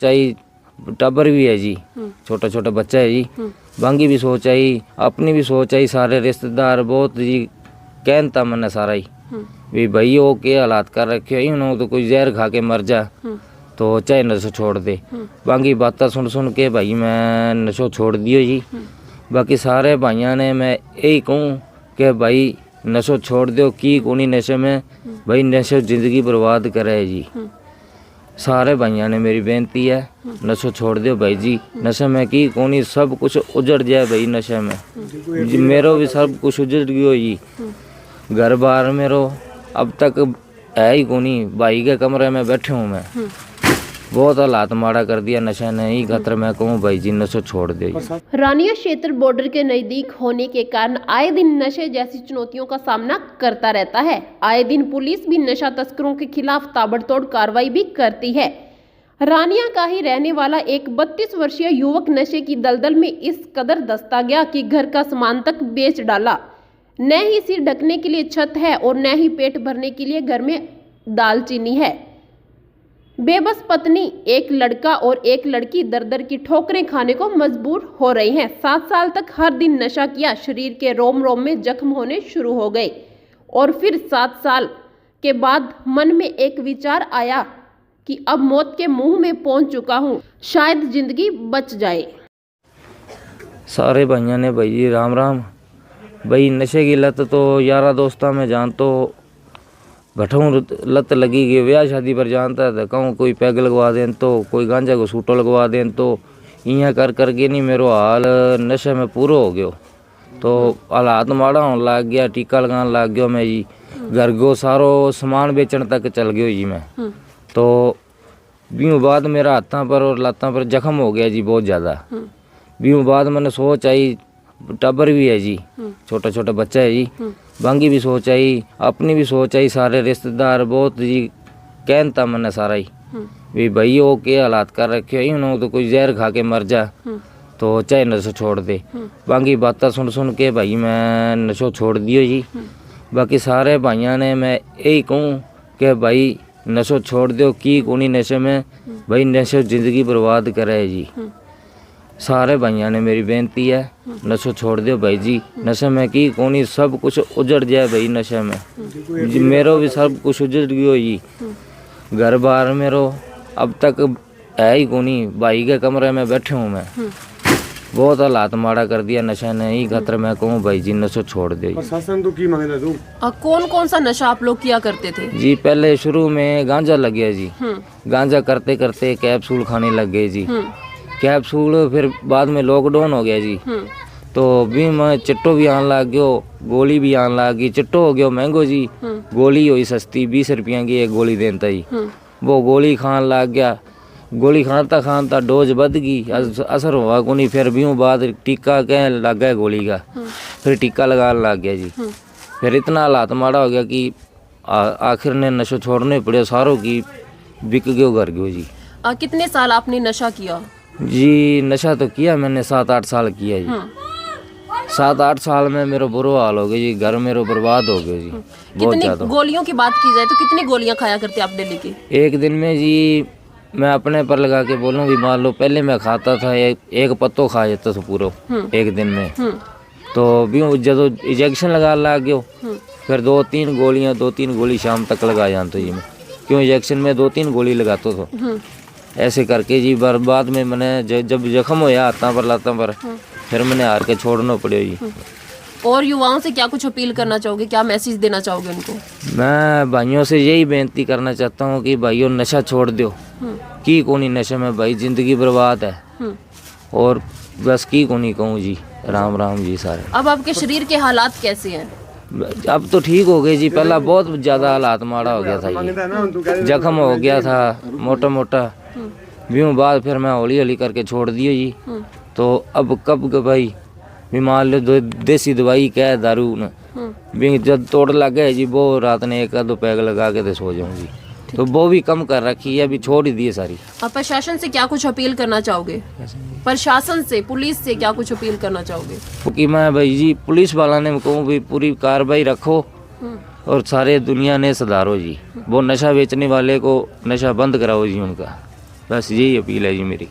चाहिए टब्बर भी है जी, छोटा छोटा बच्चा है जी, बांगी भी सोच आई, अपनी भी सोच आई, सारे रिश्तेदार बहुत जी कहता मैंने सारा ही भी भाई वो के हालात कर रखे ही उन्होंने तो कोई जहर खा के मर जा तो चाहे नशो छोड़ दे। बाकी बातें सुन सुन के भाई मैं नशो छोड़ दियो जी। बाकी सारे भाइयों ने मैं यही कहूँ कि भाई नशो छोड़ दो की कोनी नशे में, भाई नशो जिंदगी बर्बाद करे जी। सारे भाइयों ने मेरी बेनती है नशो छोड़ दो भाई जी, नशे में की कोनी सब कुछ उजड़ जाए भाई नशे में। मेरो भी सब कुछ उजड़ गयो जी, घर बार मेरो अब तक है ही कोनी, भाई के कमरे में बैठे हूँ मैं। बहुत हालात माड़ा कर दिया नशे ने ही, खतर मैं कहूँ भाई जी नशो छोड़ दे। रानिया क्षेत्र बॉर्डर के नजदीक होने के कारण आए दिन नशे जैसी चुनौतियों का सामना करता रहता है। आए दिन पुलिस भी नशा तस्करों के खिलाफ ताबड़तोड़ कार्रवाई भी करती है। रानिया का ही रहने वाला एक 32 वर्षीय युवक नशे की दलदल में इस कदर दस्ता गया कि घर का सामान तक बेच डाला। न ही सिर ढकने के लिए छत है और न ही पेट भरने के लिए घर में दाल चीनी है। बेबस पत्नी, एक लड़का और एक लड़की दर दर की ठोकरें खाने को मजबूर हो रही हैं। 7 साल तक हर दिन नशा किया, शरीर के रोम रोम में जख्म होने शुरू हो गए और फिर 7 साल के बाद मन में एक विचार आया कि अब मौत के मुंह में पहुंच चुका हूं, शायद जिंदगी बच जाए। सारे भाइयों ने भाई जी राम राम। भाई नशे की लत तो यारा दोस्ता में जान तो भटूर लत लगी गई, ब्याह शादी पर जानता है तो कहूँ कोई पैग लगवा दें तो कोई गांजा को सूटो लगवा दें तो इं कर करके नहीं मेरो हाल नशे में पूरा हो गयो। तो हालात माड़ा होने लग गया, टीका लगाने लग गयो मैं जी, घर को सारो सामान बेचने तक चल गयो जी मैं। तो बीहू बाद मेरा हाथों पर और लातों पर जख्म हो गया जी बहुत ज़्यादा। बीहू बाद मैंने सोच आई, टब्बर भी है जी, छोटा छोटा बच्चा है जी, बांगी भी सोच आई, अपनी भी सोच आई, सारे रिश्तेदार बहुत जी कहता मैंने सारा ही भी भाई वो के हालात कर रखे ही उन्होंने तो कोई जहर खा के मर जा तो चाहे नशो छोड़ दे। बाकी बातें सुन सुन के भाई मैं नशो छोड़ दियो जी। बाकी सारे भाइयों ने मैं यही कहूँ कि भाई नशो छोड़ दो की कोनी नशे में, भाई नशो जिंदगी बर्बाद करे जी। सारे भाइयों ने मेरी बेनती है नशो छोड़ दो भाई जी, नशे में की कोनी सब कुछ उजड़ जाए भाई नशे में। मेरो भी सब कुछ उजड़ गयो जी, घर बार मेरो अब तक है ही कोनी, भाई के कमरे में बैठे हूँ मैं। बहुत हालात माड़ा कर दिया नशे ने ही, खतर मैं कहूँ भाई जी नशो छोड़ दे। प्रशासन तो की मांगता तू? कौन कौन सा नशा आप लोग किया करते थे जी? पहले शुरू में गांजा लग गया जी, गांजा करते करते कैप्सूल खाने लग गए जी, कैप्सूल फिर बाद में लॉकडाउन हो गया जी तो भी मैं चिट्टो भी आने लग गयो, गोली भी आने लग गई। चिट्टो हो गया महंगो जी, गोली हुई सस्ती 20 रुपया की एक गोली देता ही, वो गोली खान लग गया। गोली खानता खानता डोज बढ़ गई, असर हुआ को नहीं। फिर भी बाद टीका कह लग गया गोली का, फिर टीका लगाने लग गया जी। फिर इतना हालात माड़ा हो गया कि आखिर ने नशो छोड़ने पड़े सारों की, बिक गयो घर गयो जी। कितने साल आपने नशा किया जी? नशा तो किया मैंने 7-8 साल किया जी। 7-8 साल में मेरा बुरा हाल हो गया जी, घर मेरा बर्बाद हो गया जी बहुत ज़्यादा। गोलियों की बात की जाए तो कितनी गोलियां खाया करते आप डेली की? एक दिन में जी मैं अपने पर लगा के बोलूँ भी मान लो पहले मैं खाता था एक पत्तो खा जाता था पूरा एक दिन में। तो भी जब इंजेक्शन लगा लग गयो फिर 2-3 गोली शाम तक लगा जानता जी मैं, क्यों इंजेक्शन में 2-3 गोली लगाता था। ऐसे करके जी बाद में मैंने जब जख्म होया हाथों पर लातों पर फिर मैंने हार के छोड़ना पड़े जी। और युवाओं से क्या कुछ अपील करना चाहोगे, क्या मैसेज देना चाहोगे उनको? मैं भाइयों से यही बेनती करना चाहता हूँ कि भाइयों नशा छोड़ दो की कोनी नशे में भाई जिंदगी बर्बाद है और बस की कोनी कहूँ जी। राम राम जी सारे। अब आपके शरीर के हालात कैसे हैं? अब तो ठीक हो गए जी, पहला बहुत ज़्यादा हालात माड़ा हो गया था जी, जख्म हो गया था मोटा मोटा। भी बाद फिर मैं हौली हौली करके छोड़ दिए जी। तो अब कब भाई बीमार लो देसी दवाई क्या है दारू न भी जब तोड़ लग गए जी, वो रात ने 1-2 पैग लगा के तो सो जाऊँ जी। तो वो भी कम कर रखी है, अभी छोड़ ही दिए सारी। आप प्रशासन से क्या कुछ अपील करना चाहोगे? प्रशासन से, पुलिस से क्या कुछ अपील करना चाहोगे? क्योंकि मैं भाई जी पुलिस वाला ने कहूँ भी पूरी कार्रवाई रखो और सारे दुनिया ने सुधारो जी, वो नशा बेचने वाले को नशा बंद कराओ जी उनका। बस यही अपील है जी मेरी।